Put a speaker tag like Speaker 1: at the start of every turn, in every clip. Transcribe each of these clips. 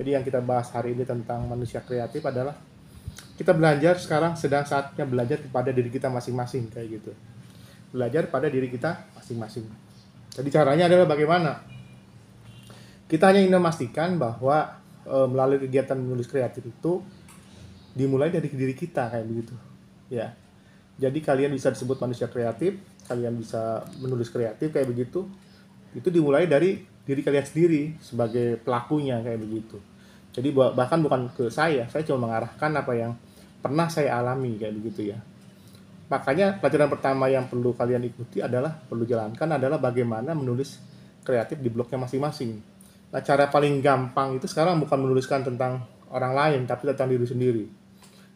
Speaker 1: Jadi yang kita bahas hari ini tentang manusia kreatif adalah kita belajar sekarang sedang saatnya belajar kepada diri kita masing-masing kayak gitu. Belajar pada diri kita masing-masing. Jadi caranya adalah bagaimana? Kita hanya ingin memastikan bahwa melalui kegiatan menulis kreatif itu dimulai dari diri kita kayak begitu. Ya. Jadi kalian bisa disebut manusia kreatif, kalian bisa menulis kreatif kayak begitu. Itu dimulai dari diri kalian sendiri sebagai pelakunya kayak begitu. Jadi bahkan bukan ke saya cuma mengarahkan apa yang pernah saya alami kayak begitu ya. Makanya pelajaran pertama yang perlu kalian ikuti perlu jalankan adalah bagaimana menulis kreatif di blognya masing-masing. Nah, cara paling gampang itu sekarang bukan menuliskan tentang orang lain, tapi tentang diri sendiri.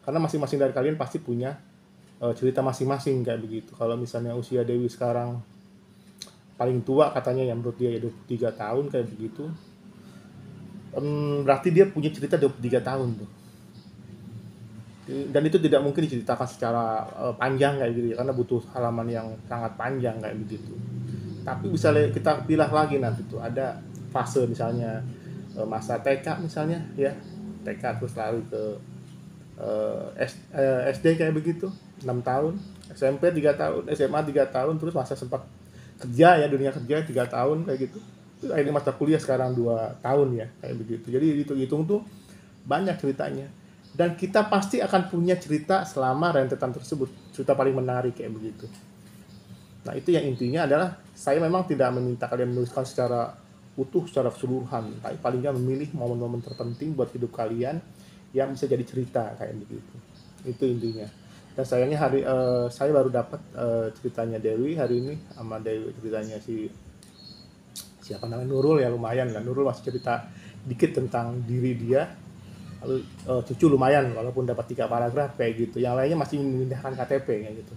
Speaker 1: Karena masing-masing dari kalian pasti punya cerita masing-masing kayak begitu. Kalau misalnya usia Dewi sekarang paling tua katanya yang menurut dia 23 tahun kayak begitu, berarti dia punya cerita 23 tahun tuh. Dan itu tidak mungkin diceritakan secara panjang kayak gitu ya, karena butuh halaman yang sangat panjang kayak begitu. Tapi bisa kita pilih lagi nanti tuh ada fase misalnya masa TK misalnya ya, TK terus lari ke SD kayak begitu 6 tahun, SMP 3 tahun, SMA 3 tahun, terus masa sempat kerja ya, dunia kerja 3 tahun kayak gitu. Terus akhirnya masa kuliah sekarang 2 tahun ya kayak begitu. Jadi hitung-hitung tuh banyak ceritanya. Dan kita pasti akan punya cerita selama rentetan tersebut, cerita paling menarik kayak begitu. Nah, itu yang intinya adalah saya memang tidak meminta kalian menuliskan secara utuh, secara keseluruhan, tapi paling nggak memilih momen-momen terpenting buat hidup kalian yang bisa jadi cerita kayak begitu. Itu intinya. Dan sayangnya saya baru dapat ceritanya Dewi hari ini, sama Dewi ceritanya siapa namanya, Nurul ya, lumayan lah. Nurul masih cerita dikit tentang diri dia. Lalu Cucu lumayan walaupun dapat 3 paragraf kayak gitu. Yang lainnya masih memindahkan KTP kayak gitu.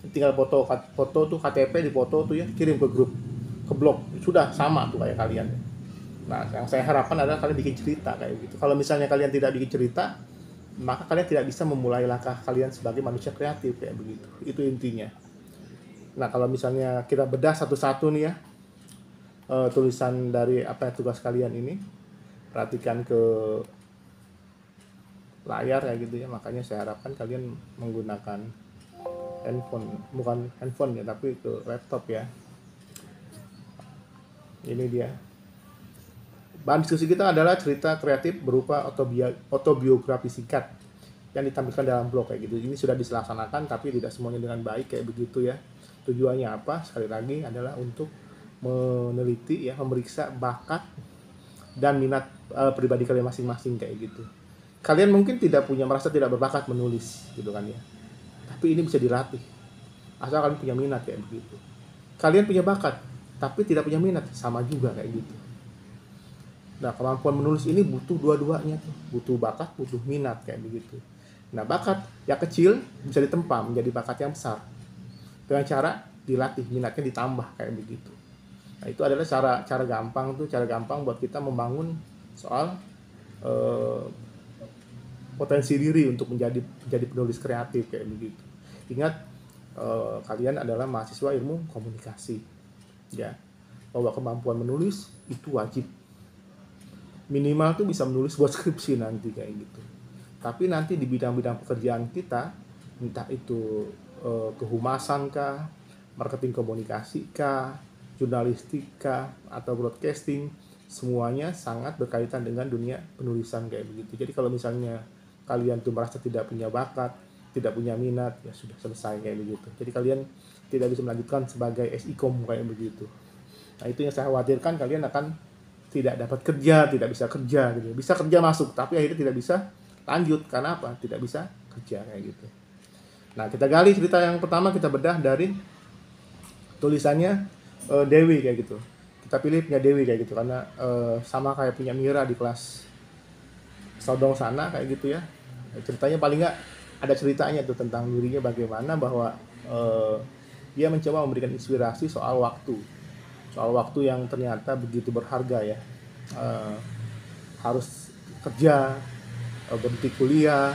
Speaker 1: Tinggal foto tuh KTP, dipoto tuh ya, kirim ke grup, ke blog, sudah sama tuh kayak kalian. Nah, yang saya harapkan adalah kalian bikin cerita kayak gitu. Kalau misalnya kalian tidak bikin cerita, maka kalian tidak bisa memulai langkah kalian sebagai manusia kreatif kayak begitu. Itu intinya. Nah, kalau misalnya kita bedah satu-satu nih ya, tulisan dari apa yang tugas kalian ini, perhatikan ke layar kayak gitu ya. Makanya saya harapkan kalian menggunakan handphone, bukan handphone ya, tapi ke laptop ya. Ini dia. Bahan diskusi kita adalah cerita kreatif berupa autobiografi singkat yang ditampilkan dalam blog kayak gitu. Ini sudah dilaksanakan tapi tidak semuanya dengan baik kayak begitu ya. Tujuannya apa? Sekali lagi adalah untuk meneliti ya, memeriksa bakat dan minat pribadi kalian masing-masing kayak gitu. Kalian mungkin merasa tidak berbakat menulis gitu kan ya. Tapi ini bisa dilatih. Asal kalian punya minat kayak begitu. Kalian punya bakat, tapi tidak punya minat, sama juga kayak gitu. Nah, kemampuan menulis ini butuh dua-duanya tuh. Butuh bakat, butuh minat kayak begitu. Nah, bakat yang kecil bisa ditempa menjadi bakat yang besar. Dengan cara dilatih, minatnya ditambah kayak begitu. Nah, itu adalah cara gampang buat kita membangun soal potensi diri untuk menjadi penulis kreatif kayak begitu. Ingat, kalian adalah mahasiswa ilmu komunikasi ya, bahwa kemampuan menulis itu wajib, minimal tuh bisa menulis buat skripsi nanti kayak gitu. Tapi nanti di bidang-bidang pekerjaan kita, entah itu kehumasan kah, marketing komunikasi kah, jurnalistik kah, atau broadcasting, semuanya sangat berkaitan dengan dunia penulisan kayak begitu. Jadi kalau misalnya kalian tuh merasa tidak punya bakat, tidak punya minat, ya sudah selesai kayak begitu. Jadi kalian tidak bisa melanjutkan sebagai SIKOM kayak begitu. Nah, itu yang saya khawatirkan, kalian akan tidak dapat kerja, tidak bisa kerja gitu. Bisa kerja masuk, tapi akhirnya tidak bisa lanjut. Karena apa? Tidak bisa kerja kayak gitu. Nah, kita gali cerita yang pertama, kita bedah dari tulisannya Dewi kayak gitu. Kita pilih punya Dewi kayak gitu karena sama kayak punya Mira di kelas Sodong sana kayak gitu ya. Ceritanya paling nggak ada ceritanya tuh tentang dirinya, bagaimana bahwa dia mencoba memberikan inspirasi soal waktu yang ternyata begitu berharga ya. Harus kerja, berhenti kuliah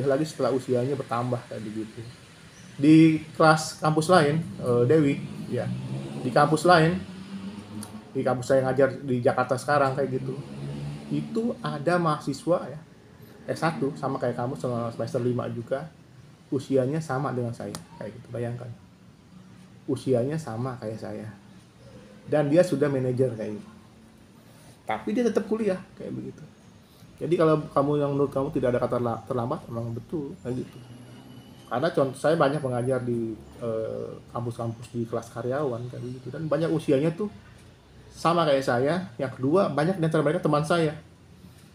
Speaker 1: lagi setelah usianya bertambah kayak begitu. Di kelas kampus lain, Dewi ya, di kampus lain, di kampus saya ngajar di Jakarta sekarang kayak gitu, itu ada mahasiswa ya S1 sama kayak kamu sama semester 5 juga, usianya sama dengan saya kayak gitu. Bayangkan, usianya sama kayak saya dan dia sudah manajer kayak gitu, tapi dia tetap kuliah kayak begitu. Jadi kalau kamu yang menurut kamu tidak ada kata terlambat, memang betul kayak gitu. Karena contoh saya banyak mengajar di kampus-kampus di kelas karyawan kayak gitu, dan banyak usianya tuh sama kayak saya. Yang kedua, banyak di antara mereka teman saya.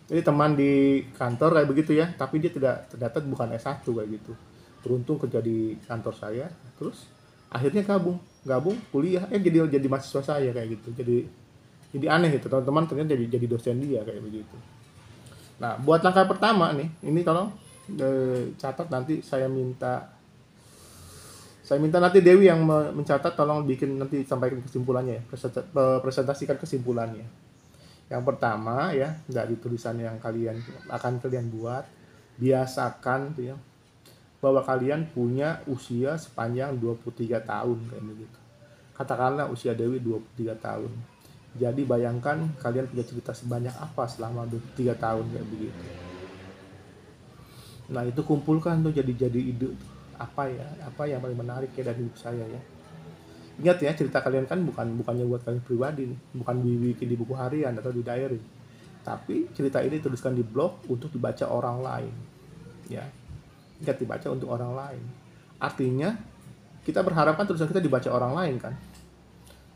Speaker 1: Jadi teman di kantor kayak begitu ya, tapi dia tidak ternyata bukan S1 kayak gitu. Beruntung kerja di kantor saya, terus akhirnya gabung kuliah, jadi mahasiswa saya kayak gitu. Jadi aneh gitu, teman-teman ternyata jadi dosen dia kayak begitu. Nah, buat langkah pertama nih, ini tolong catat, nanti saya minta nanti Dewi yang mencatat, tolong bikin nanti sampaikan kesimpulannya ya, presentasikan kesimpulannya. Yang pertama ya, dari tulisan yang kalian buat, biasakan tuh ya, bahwa kalian punya usia sepanjang 23 tahun kayak begitu. Katakanlah usia Dewi 23 tahun. Jadi bayangkan kalian punya cerita sebanyak apa selama 23 tahun kayak begitu. Nah, itu kumpulkan tuh jadi ide apa yang paling menarik ya dari hidup saya ya. Ingat ya, cerita kalian kan bukannya buat kalian pribadi nih, bukan dibikin di buku harian atau di diary. Tapi cerita ini tuliskan di blog untuk dibaca orang lain. Ya. Ingat, dibaca untuk orang lain. Artinya kita berharap kan tulisan kita dibaca orang lain kan.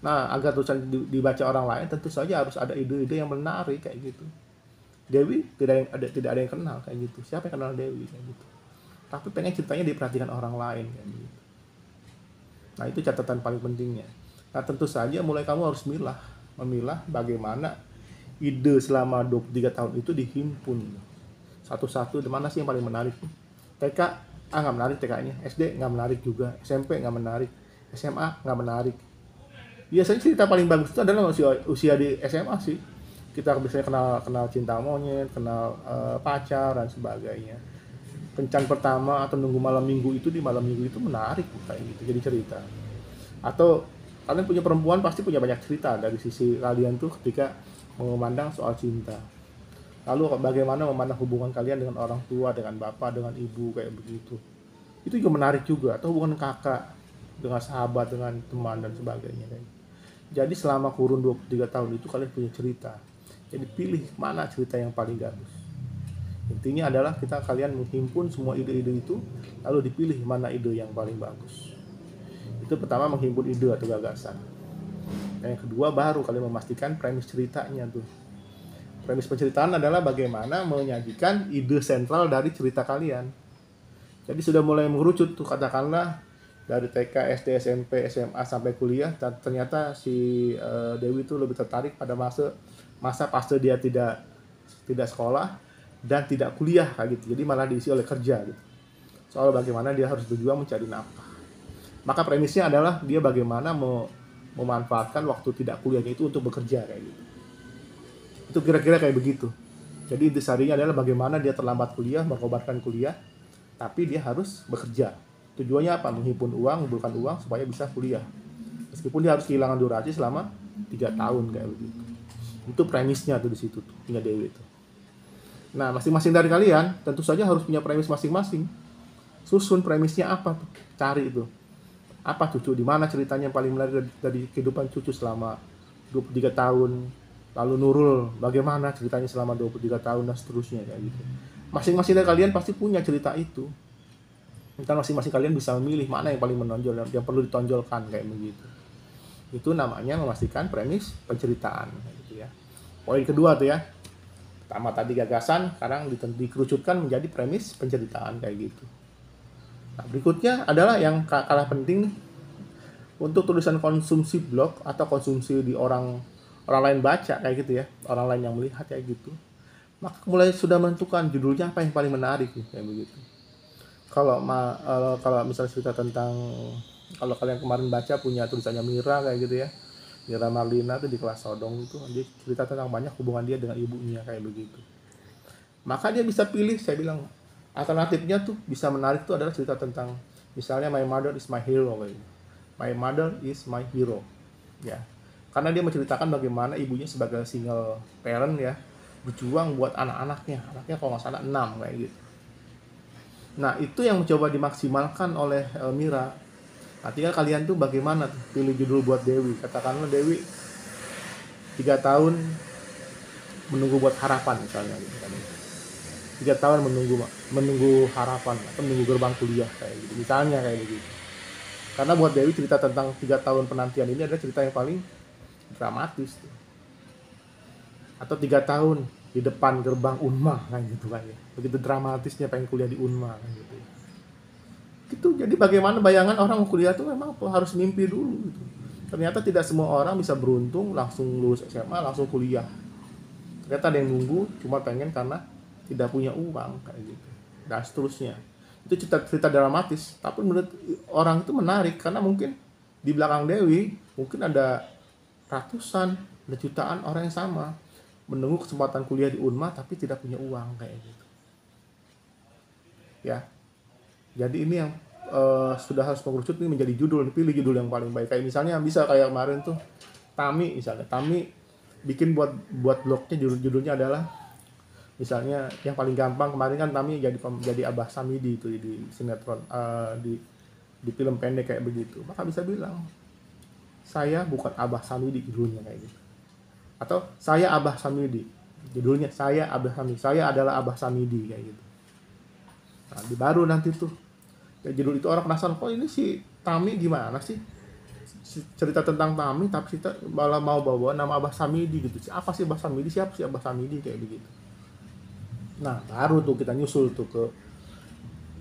Speaker 1: Nah, agar tulisan dibaca orang lain, tentu saja harus ada ide-ide yang menarik kayak gitu. Dewi tidak ada yang kenal kayak gitu. Siapa yang kenal Dewi kayak gitu. Tapi pengen ceritanya diperhatikan orang lain kayak gitu. Nah, itu catatan paling pentingnya. Nah, tentu saja mulai kamu harus memilah bagaimana ide selama 23 tahun itu dihimpun satu-satu. Di mana sih yang paling menarik? TK nggak menarik, TK-nya. SD nggak menarik juga, SMP nggak menarik, SMA nggak menarik. Biasanya cerita paling bagus itu adalah usia di SMA sih. Kita biasanya kenal cinta monyet, kenal pacar dan sebagainya. Kencan pertama atau nunggu malam minggu itu, di malam minggu itu menarik kayak gitu, jadi cerita. Atau kalian punya perempuan pasti punya banyak cerita dari sisi kalian tuh ketika memandang soal cinta. Lalu bagaimana memandang hubungan kalian dengan orang tua, dengan bapak, dengan ibu kayak begitu. Itu juga menarik juga. Atau hubungan kakak dengan sahabat, dengan teman dan sebagainya kayak gitu. Jadi selama kurun 23 tahun itu kalian punya cerita. Jadi pilih mana cerita yang paling bagus. Intinya adalah kalian menghimpun semua ide-ide itu, lalu dipilih mana ide yang paling bagus. Itu pertama, menghimpun ide atau gagasan. Dan yang kedua, baru kalian memastikan premis ceritanya tuh. Premis penceritaan adalah bagaimana menyajikan ide sentral dari cerita kalian. Jadi sudah mulai mengerucut tuh, katakanlah dari TK, SD, SMP, SMA sampai kuliah, ternyata si Dewi itu lebih tertarik pada masa fase dia tidak sekolah dan tidak kuliah kayak gitu. Jadi malah diisi oleh kerja gitu. Soal bagaimana dia harus berjuang mencari nafkah. Maka premisnya adalah dia bagaimana memanfaatkan waktu tidak kuliahnya itu untuk bekerja kayak gitu. Itu kira-kira kayak begitu. Jadi intisarinya adalah bagaimana dia terlambat kuliah, mengobarkan kuliah, tapi dia harus bekerja. Tujuannya apa? Menghimpun uang, mengumpulkan uang supaya bisa kuliah. Meskipun dia harus kehilangan durasi selama 3 tahun kayak begitu. Itu premisnya tuh di situ tuh, punya Dewi itu. Nah, masing-masing dari kalian tentu saja harus punya premis masing-masing. Susun premisnya apa tuh? Cari itu. Apa cucu, di mana ceritanya yang paling menarik dari kehidupan cucu selama 23 tahun. Lalu Nurul, bagaimana ceritanya selama 23 tahun dan seterusnya kayak gitu. Masing-masing dari kalian pasti punya cerita itu. Entah masing-masing kalian bisa memilih mana yang paling menonjol, yang perlu ditonjolkan kayak begitu. Itu namanya memastikan premis penceritaan gitu ya. Poin kedua tuh ya. Pertama tadi gagasan, sekarang dikerucutkan menjadi premis penceritaan kayak gitu. Nah, berikutnya adalah yang kalah penting nih. Untuk tulisan konsumsi blog atau konsumsi di orang lain baca kayak gitu ya, orang lain yang melihat kayak gitu, maka mulai sudah menentukan judulnya apa yang paling menarik kayak begitu. Kalau misalnya cerita tentang, kalau kalian kemarin baca punya tulisannya Mira kayak gitu ya, Mira Marlina tuh di kelas Sodong itu, dia cerita tentang banyak hubungan dia dengan ibunya kayak begitu. Maka dia bisa pilih, saya bilang alternatifnya tuh bisa menarik tuh adalah cerita tentang misalnya My Mother is My Hero kayak gitu. My Mother is My Hero ya. Karena dia menceritakan bagaimana ibunya sebagai single parent ya, berjuang buat anaknya kalau nggak salah 6 kayak gitu. Nah itu yang mencoba dimaksimalkan oleh Mira. Nah tinggal kalian tuh bagaimana tuh pilih judul buat Dewi. Katakanlah Dewi 3 tahun menunggu buat harapan misalnya gitu kan. 3 tahun menunggu harapan atau menunggu gerbang kuliah kayak gitu misalnya kayak begitu. Karena buat Dewi cerita tentang 3 tahun penantian ini adalah cerita yang paling dramatis tuh. Atau 3 tahun di depan gerbang Unma kan gitu kan ya. Begitu dramatisnya pengen kuliah di Unma kan gitu. Gitu. Jadi bagaimana bayangan orang mau kuliah tuh memang harus mimpi dulu gitu. Ternyata tidak semua orang bisa beruntung langsung lulus SMA langsung kuliah. Ternyata ada yang nunggu cuma pengen karena tidak punya uang kayak gitu. Dan seterusnya. Itu cerita dramatis, tapi menurut orang itu menarik karena mungkin di belakang Dewi mungkin ada ratusan, ada jutaan orang yang sama menunggu kesempatan kuliah di Unma tapi tidak punya uang kayak gitu. Ya. Jadi ini yang sudah harus mengerucut ini menjadi judul, pilih judul yang paling baik. Kayak misalnya bisa kayak kemarin tuh Tami misalnya. Tami bikin buat blognya judulnya adalah misalnya yang paling gampang kemarin kan Tami jadi Abah Samidi itu di sinetron di film pendek kayak begitu. Maka bisa bilang saya bukan Abah Samidi judulnya kayak gitu. Atau saya Abah Samidi judulnya saya Abah Samidi, saya adalah Abah Samidi kayak gitu. Nah, di baru nanti tuh ya, judul itu orang penasaran kok ini si Tami gimana sih cerita tentang Tami tapi kita malah mau bawa nama Abah Samidi gitu. Apa sih Abah Samidi, siapa sih Abah Samidi kayak begitu. Nah baru tuh kita nyusul tuh ke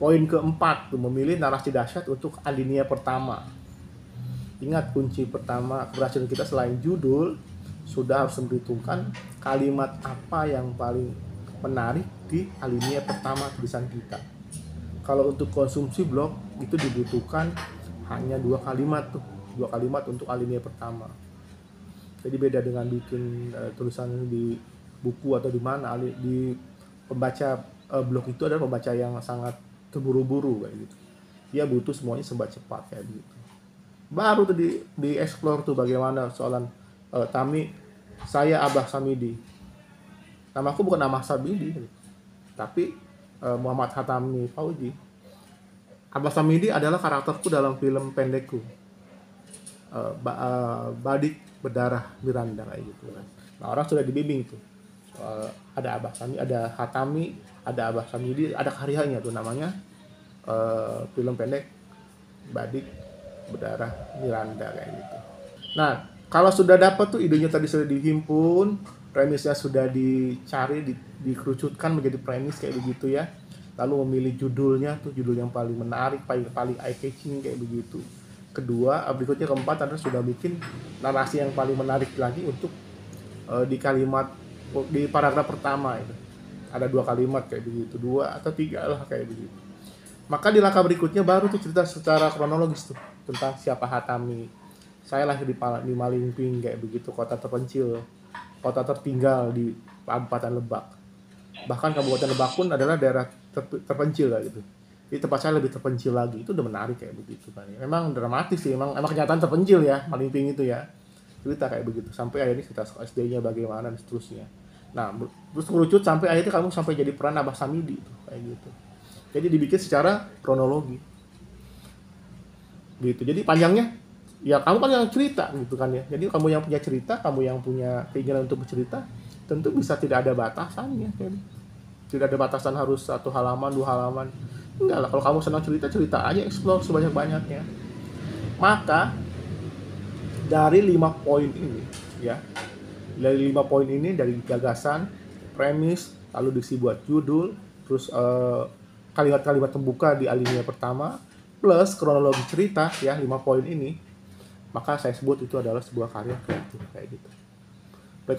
Speaker 1: poin keempat tuh, memilih narasi dahsyat untuk alinea pertama. Ingat kunci pertama keberhasilan kita selain judul sudah harus memperhitungkan kalimat apa yang paling menarik di alinea pertama tulisan kita. Kalau untuk konsumsi blog itu dibutuhkan hanya 2 kalimat tuh, 2 kalimat untuk alinea pertama. Jadi beda dengan bikin tulisan di buku atau di mana, di pembaca blog itu adalah pembaca yang sangat terburu-buru kayak gitu. Dia butuh semuanya serba cepat kayak gitu. Baru tuh di explore tuh bagaimana soalan Tami, saya Abah Samidi. Namaku bukan nama Samidi, tapi Muhammad Hatami Fauji. Abah Samidi adalah karakterku dalam film pendekku. Badik Berdarah Miranda kayak gitu kan. Nah, orang sudah dibimbing tuh. Ada Abah Samidi, ada Hatami, ada Abah Samidi, ada karyanya tuh namanya film pendek Badik Berdarah Miranda kayak gitu. Nah, kalau sudah dapat tuh idenya tadi sudah dihimpun, premisnya sudah dicari, dikerucutkan menjadi premis kayak begitu ya. Lalu memilih judulnya tuh judul yang paling menarik, paling eye catching kayak begitu. Kedua, berikutnya keempat adalah sudah bikin narasi yang paling menarik lagi untuk di kalimat di paragraf pertama itu. Ada 2 kalimat kayak begitu, 2 atau 3 lah kayak begitu. Maka di langkah berikutnya baru tuh cerita secara kronologis tuh tentang siapa Hatami. Saya lahir di Malingping kayak begitu, kota terpencil, kota tertinggal di Kabupaten Lebak. Bahkan Kabupaten Lebak pun adalah daerah terpencil lah gitu. Di tempat saya lebih terpencil lagi, itu udah menarik kayak begitu kan. Memang dramatis sih, emang kenyataan terpencil ya Malingping itu ya. Cerita kayak begitu sampai akhirnya cerita SD-nya bagaimana dan seterusnya. Nah, terus merucut sampai akhirnya kamu sampai jadi peran Abah Samidi itu kayak gitu. Jadi dibikin secara kronologi. Gitu. Jadi panjangnya ya kamu kan yang cerita gitu kan ya. Jadi kamu yang punya cerita, kamu yang punya keinginan untuk bercerita, tentu bisa tidak ada batasannya kayak. Tidak ada batasan harus 1 halaman, 2 halaman. Enggak lah, kalau kamu senang cerita aja, explore sebanyak-banyaknya. Maka dari 5 poin ini ya. Dari 5 poin ini dari gagasan, premis, lalu diisi buat judul, terus kalimat-kalimat pembuka di alinea pertama plus kronologi cerita ya 5 poin ini, maka saya sebut itu adalah sebuah karya kreatif kayak gitu. Tapi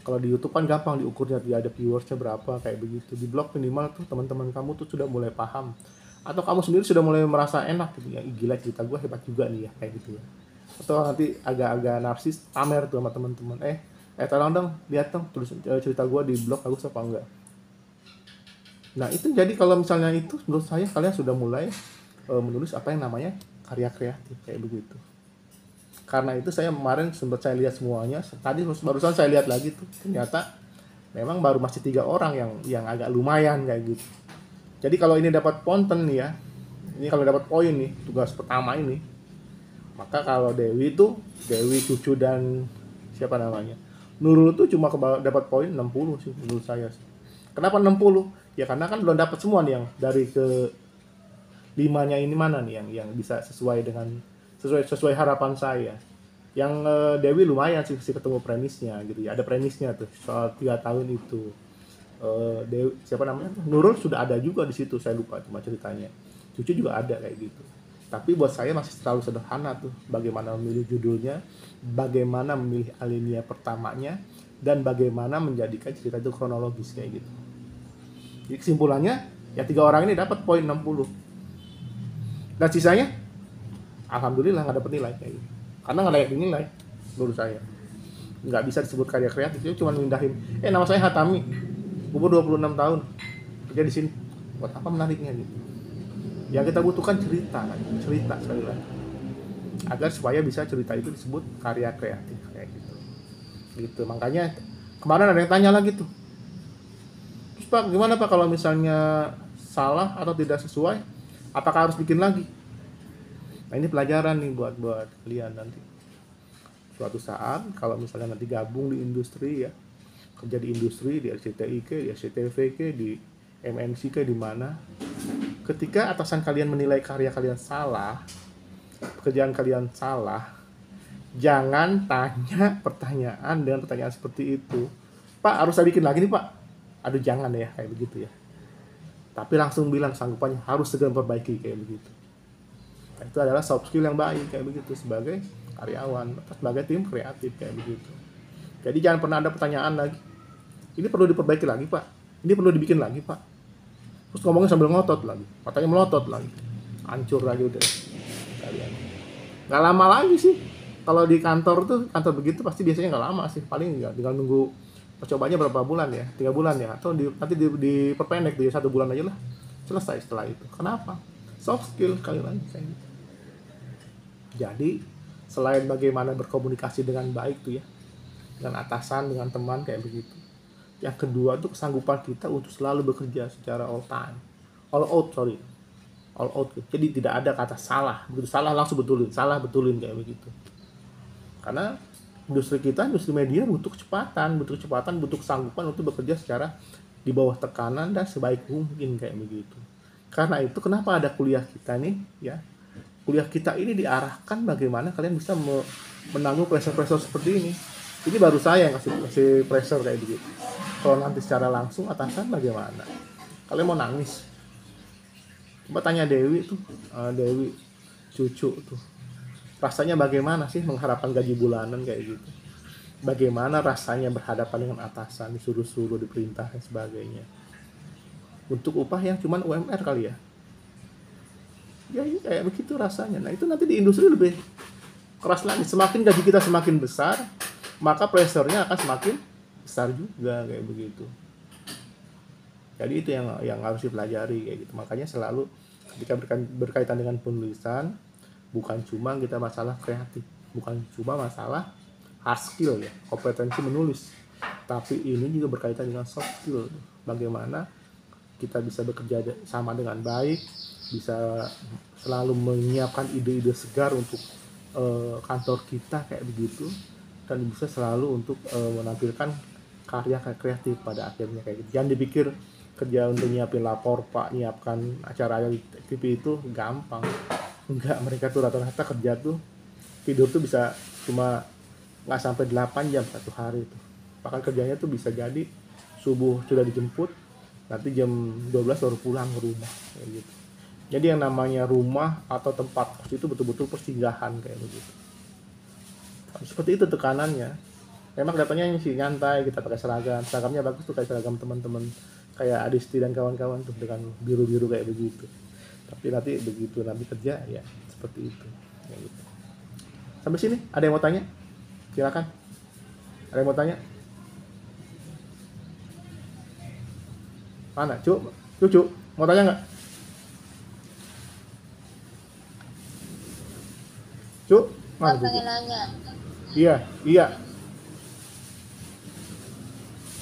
Speaker 1: kalau di YouTube kan gampang diukurnya, dia ada viewersnya berapa kayak begitu. Di blog minimal tuh teman-teman kamu tuh sudah mulai paham atau kamu sendiri sudah mulai merasa enak gitu ya, gila cerita gue hebat juga nih ya kayak gitu ya. Atau nanti agak-agak narsis pamer tuh sama teman-teman, tolong dong lihat dong tulis cerita gue di blog bagus apa enggak. Nah itu jadi kalau misalnya itu menurut saya kalian sudah mulai menulis apa yang namanya karya kreatif kayak begitu. Karena itu saya kemarin sempat saya lihat semuanya, tadi barusan saya lihat lagi tuh ternyata memang baru masih 3 orang yang agak lumayan kayak gitu. Jadi kalau ini dapat ponten nih ya, ini kalau dapat poin nih tugas pertama ini, maka kalau Dewi itu, Dewi, Cucu, dan siapa namanya, Nurul tuh cuma dapat poin 60 sih menurut saya sih. Kenapa 60? Ya karena kan belum dapat semua nih yang dari ke 5-nya ini, mana nih yang bisa sesuai dengan sesuai harapan saya. Yang Dewi lumayan sih ketemu premisnya gitu ya. Ada premisnya tuh soal 3 tahun itu. Dewi, siapa namanya? Nurul sudah ada juga di situ, saya lupa cuma ceritanya. Cucu juga ada kayak gitu. Tapi buat saya masih terlalu sederhana tuh. Bagaimana memilih judulnya, bagaimana memilih alinea pertamanya, dan bagaimana menjadikan cerita itu kronologis kayak gitu. Jadi kesimpulannya, ya 3 orang ini dapat poin 60. Dan sisanya, alhamdulillah nggak dapat nilai kayak gitu. Karena nggak layak dinilai, menurut saya. Nggak bisa disebut karya kreatif, itu cuma mindahin. Nama saya Hatami, umur 26 tahun, kerja di sini. Buat apa menariknya gitu? Yang kita butuhkan cerita sekali lagi. Agar supaya bisa cerita itu disebut karya kreatif kayak gitu. Gitu. Makanya kemarin ada yang tanya lagi tuh. Terus Pak, gimana Pak kalau misalnya salah atau tidak sesuai? Apakah harus bikin lagi? Nah ini pelajaran nih buat kalian nanti. Suatu saat kalau misalnya nanti gabung di industri ya, kerja di industri, di RCTI ke, di SCTV ke, di MNC ke, di mana, ketika atasan kalian menilai karya kalian salah, pekerjaan kalian salah, jangan tanya pertanyaan dengan pertanyaan seperti itu. Pak, harus saya bikin lagi nih Pak? Aduh jangan ya kayak begitu ya. Tapi langsung bilang sanggupannya harus segera memperbaiki kayak begitu. Nah, itu adalah soft skill yang baik kayak begitu sebagai karyawan, sebagai tim kreatif kayak begitu. Jadi jangan pernah ada pertanyaan lagi. Ini perlu diperbaiki lagi Pak. Ini perlu dibikin lagi Pak. Terus ngomongnya sambil ngotot lagi, matanya melotot lagi, hancur lagi udah kalian. Nggak lama lagi sih. Kalau di kantor kantor begitu pasti biasanya nggak lama sih. Paling tinggal nunggu percobanya berapa bulan ya, 3 bulan ya, atau nanti diperpendek di 1 bulan aja lah. Selesai setelah itu. Kenapa? Soft skill kali lagi kayak gitu. Jadi selain bagaimana berkomunikasi dengan baik tuh ya, dengan atasan, dengan teman kayak begitu. Yang kedua tuh kesanggupan kita untuk selalu bekerja secara all out. Jadi tidak ada kata salah. Begitu salah langsung betulin kayak begitu. Karena industri kita, industri media butuh kecepatan, butuh kesanggupan untuk bekerja secara di bawah tekanan dan sebaik mungkin kayak begitu. Karena itu kenapa ada kuliah kita nih ya. Kuliah kita ini diarahkan bagaimana kalian bisa menanggung pressure seperti ini. Ini baru saya yang kasih pressure kayak begitu. Kalau nanti secara langsung atasan bagaimana? Kalian mau nangis? Coba tanya Dewi tuh, Dewi, Cucu tuh. Rasanya bagaimana sih mengharapkan gaji bulanan kayak gitu? Bagaimana rasanya berhadapan dengan atasan, disuruh-suruh, diperintah dan sebagainya? Untuk upah yang cuman UMR kali ya? Ya kayak begitu rasanya. Nah itu nanti di industri lebih keras lagi. Semakin gaji kita semakin besar, maka pressure-nya akan semakin besar juga kayak begitu. Jadi itu yang harus dipelajari kayak gitu. Makanya selalu ketika berkaitan dengan penulisan, bukan cuma kita masalah kreatif, bukan cuma masalah hard skill ya, kompetensi menulis, tapi ini juga berkaitan dengan soft skill. Bagaimana kita bisa bekerja sama dengan baik, bisa selalu menyiapkan ide-ide segar untuk kantor kita kayak begitu, dan bisa selalu untuk menampilkan karya kreatif pada akhirnya kayak gitu. Jangan dipikir kerja untuk nyiapin lapor Pak, nyiapkan acara TV itu gampang. Enggak, mereka tuh rata-rata kerja tuh tidur tuh bisa cuma nggak sampai 8 jam satu hari tuh. Bahkan kerjanya tuh bisa jadi subuh sudah dijemput, nanti jam 12 baru pulang ke rumah kayak gitu. Jadi yang namanya rumah atau tempat kos itu betul-betul persinggahan kayak begitu. Seperti itu tekanannya. Memang kelihatannya sih nyantai, kita pakai seragamnya bagus tuh, kayak seragam teman-teman kayak Adisti dan kawan-kawan tuh dengan biru-biru kayak begitu. Tapi nanti begitu nanti kerja ya seperti itu kayak gitu. Sampai sini ada yang mau tanya? Silakan. Ada yang mau tanya? Mana? Cucu, mau tanya nggak? Mana?
Speaker 2: Pengen nanya.
Speaker 1: Iya.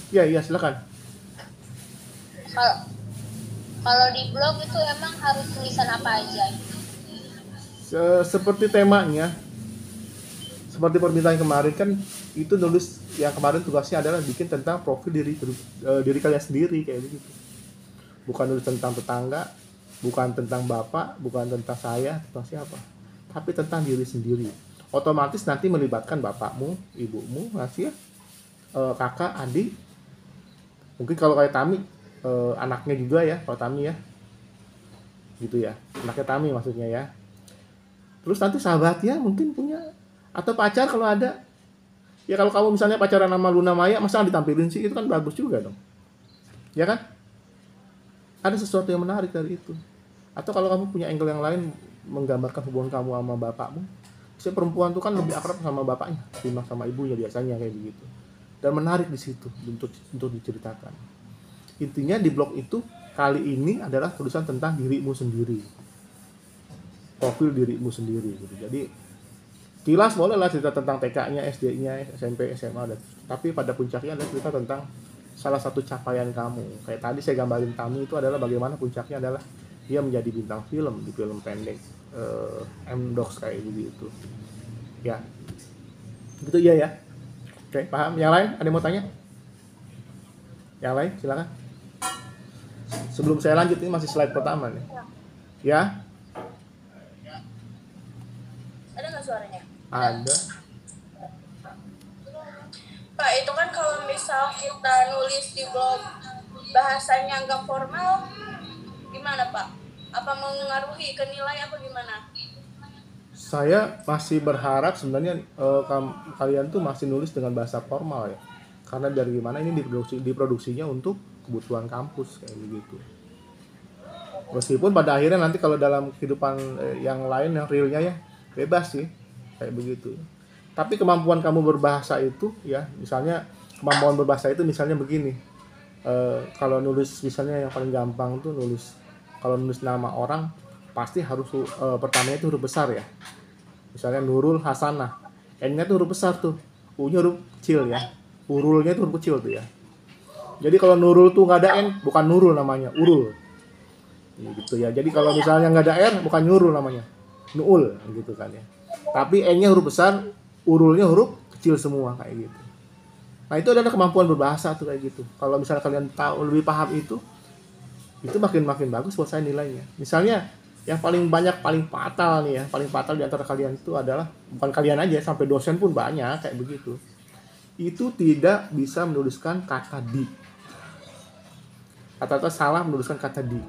Speaker 1: Iya, silakan.
Speaker 2: Kalau kalau di blog itu emang harus tulisan apa aja?
Speaker 1: Seperti temanya, seperti permintaan kemarin kan, itu nulis yang kemarin tugasnya adalah bikin tentang profil diri kalian sendiri kayak begitu. Bukan nulis tentang tetangga, bukan tentang bapak, bukan tentang saya, tentang siapa, tapi tentang diri sendiri. Otomatis nanti melibatkan bapakmu, ibumu, masih ya, kakak, adik, mungkin kalau kayak Tami, anaknya juga ya, kalau Tami ya, gitu ya, anaknya Tami maksudnya ya. Terus nanti sahabatnya mungkin punya, atau pacar kalau ada. Ya kalau kamu misalnya pacaran sama Luna Maya, masa ditampilin sih, itu kan bagus juga dong, ya kan? Ada sesuatu yang menarik dari itu. Atau kalau kamu punya angle yang lain menggambarkan hubungan kamu sama bapakmu, si perempuan tuh kan lebih akrab sama bapaknya ketimbang sama ibunya biasanya kayak begitu. Dan menarik di situ untuk diceritakan. Intinya di blog itu kali ini adalah tulisan tentang dirimu sendiri, profil dirimu sendiri gitu. Jadi kilas boleh lah cerita tentang TK-nya, SD-nya, SMP, SMA, tapi pada puncaknya adalah cerita tentang salah satu capaian kamu. Kayak tadi saya gambarin Tami itu adalah bagaimana puncaknya adalah dia menjadi bintang film di film pendek M-Docs kayak begitu. Ya, gitu iya ya. Oke, paham. Yang lain ada yang mau tanya? Yang lain silakan. Sebelum saya lanjut, ini masih slide pertama nih. Ya,
Speaker 2: Ada nggak suaranya?
Speaker 1: ada.
Speaker 2: Pak, itu kan kalau misal kita nulis di blog bahasanya nggak formal, gimana Pak? Apa mengaruhi ke nilai apa gimana?
Speaker 1: Saya masih berharap sebenarnya kalian tuh masih nulis dengan bahasa formal ya. Karena dari gimana ini diproduksinya untuk kebutuhan kampus kayak begitu. Meskipun pada akhirnya nanti kalau dalam kehidupan yang lain yang realnya ya bebas sih kayak begitu. Tapi kemampuan kamu berbahasa itu ya, misalnya kemampuan berbahasa itu misalnya begini. Kalau nulis misalnya yang paling gampang tuh kalau nulis nama orang pasti harus pertamanya itu huruf besar ya. Misalnya Nurul Hasanah, N-nya tuh huruf besar tuh, U-nya huruf kecil ya, Urulnya tuh huruf kecil tuh ya. Jadi kalau Nurul tuh nggak ada N, bukan Nurul namanya, Urul. Ya, gitu ya. Jadi kalau misalnya nggak ada R, bukan Nurul namanya, Nuul gitu kan ya. Tapi N-nya huruf besar, Urulnya huruf kecil semua kayak gitu. Nah itu adalah kemampuan berbahasa tuh kayak gitu. Kalau misalnya kalian tahu lebih paham itu makin bagus buat saya nilainya. Misalnya yang paling fatal nih ya, paling fatal di antara kalian itu adalah bukan kalian aja, sampai dosen pun banyak kayak begitu. Itu tidak bisa menuliskan kata di. Atau salah menuliskan kata di.